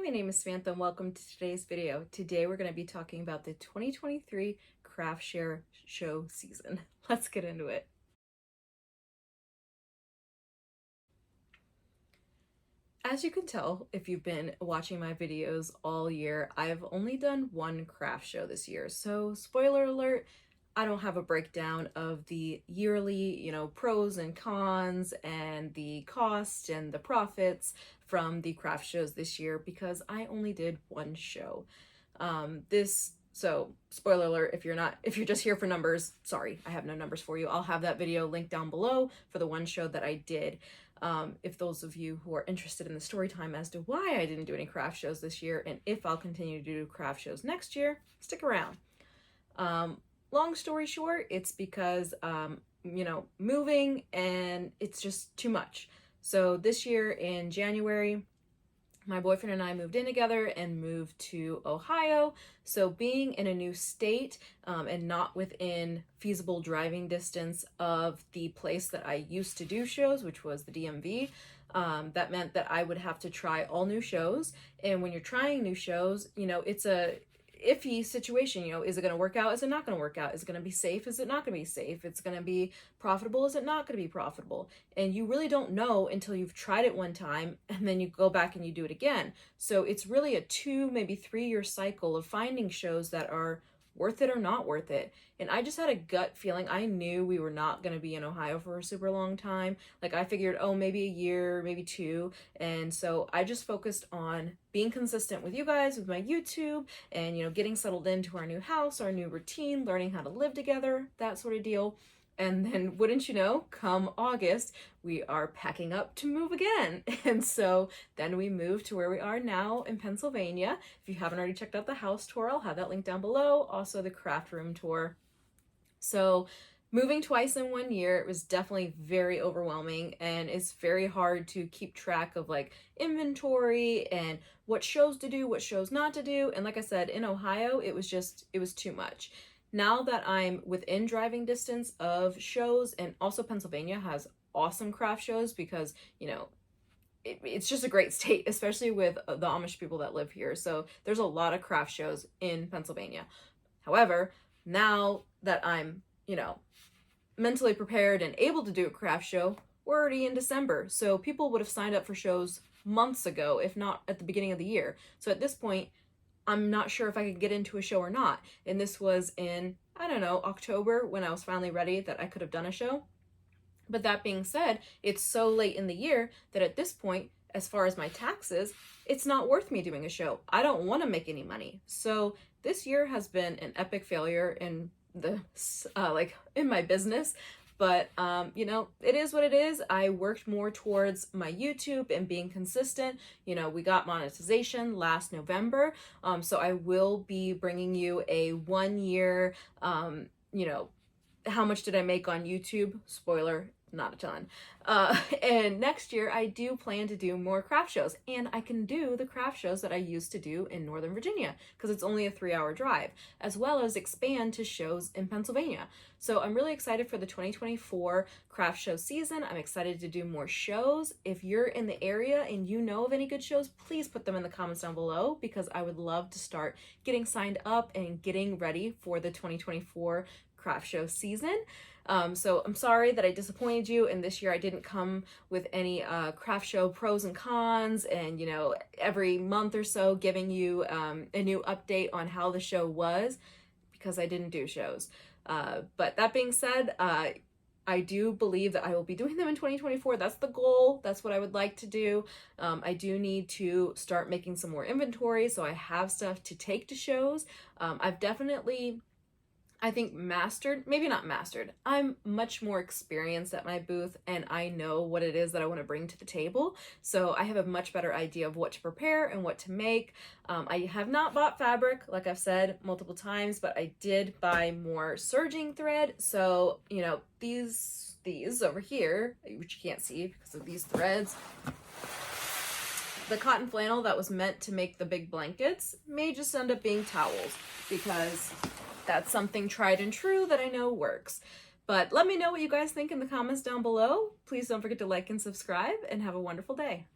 my name is Samantha and welcome to today's video. Today we're going to be talking about the 2023 craft share show season. Let's get into it. As you can tell, if you've been watching my videos all year, I've only done one craft show this year. So spoiler alert, I don't have a breakdown of the yearly, pros and cons and the cost and the profits from the craft shows this year because I only did one show. So spoiler alert, if you're just here for numbers, sorry, I have no numbers for you. I'll have that video linked down below for the one show that I did. If those of you who are interested in the story time as to why I didn't do any craft shows this year and if I'll continue to do craft shows next year, stick around. Long story short, it's because, moving and it's just too much. So this year in January, my boyfriend and I moved in together and moved to Ohio. So being in a new state and not within feasible driving distance of the place that I used to do shows, which was the DMV, that meant that I would have to try all new shows. And when you're trying new shows, it's a iffy situation. Is it going to work out? Is it not going to work out? Is it going to be safe? Is it not going to be safe? It's going to be profitable? Is it not going to be profitable? And you really don't know until you've tried it one time and then you go back and you do it again. So it's really a 2, maybe 3-year cycle of finding shows that are worth it or not worth it. And I just had a gut feeling. I knew we were not going to be in Ohio for a super long time. Like I figured, maybe a year, maybe 2. And so I just focused on being consistent with you guys, with my YouTube, and, getting settled into our new house, our new routine, learning how to live together, that sort of deal. And then, wouldn't you know, come August, we are packing up to move again. And so then we moved to where we are now in Pennsylvania. If you haven't already checked out the house tour, I'll have that link down below. Also the craft room tour. So moving twice in 1 year, it was definitely very overwhelming, and it's very hard to keep track of like inventory and what shows to do, what shows not to do. And like I said, in Ohio, it was too much. Now that I'm within driving distance of shows, and also Pennsylvania has awesome craft shows because, it's just a great state, especially with the Amish people that live here. So there's a lot of craft shows in Pennsylvania. However, now that I'm, mentally prepared and able to do a craft show, we're already in December. So people would have signed up for shows months ago, if not at the beginning of the year. So at this point, I'm not sure if I could get into a show or not. And this was in, October when I was finally ready that I could have done a show. But that being said, it's so late in the year that at this point, as far as my taxes, it's not worth me doing a show. I don't want to make any money. So this year has been an epic failure in in my business. But, it is what it is. I worked more towards my YouTube and being consistent. We got monetization last November. So I will be bringing you a 1 year, how much did I make on YouTube? Spoiler, not a ton. And next year I do plan to do more craft shows, and I can do the craft shows that I used to do in Northern Virginia because it's only a 3-hour drive, as well as expand to shows in Pennsylvania. So I'm really excited for the 2024 craft show season. I'm excited to do more shows. If you're in the area and you know of any good shows, please put them in the comments down below because I would love to start getting signed up and getting ready for the 2024 craft show season. So I'm sorry that I disappointed you, and this year I didn't come with any craft show pros and cons and, every month or so giving you a new update on how the show was because I didn't do shows. But that being said, I do believe that I will be doing them in 2024. That's the goal. That's what I would like to do. I do need to start making some more inventory so I have stuff to take to shows. I've definitely, I think, maybe not mastered. I'm much more experienced at my booth and I know what it is that I want to bring to the table. So I have a much better idea of what to prepare and what to make. I have not bought fabric, like I've said multiple times, but I did buy more serging thread. So, these over here, which you can't see because of these threads, the cotton flannel that was meant to make the big blankets may just end up being towels because that's something tried and true that I know works. But let me know what you guys think in the comments down below. Please don't forget to like and subscribe, and have a wonderful day.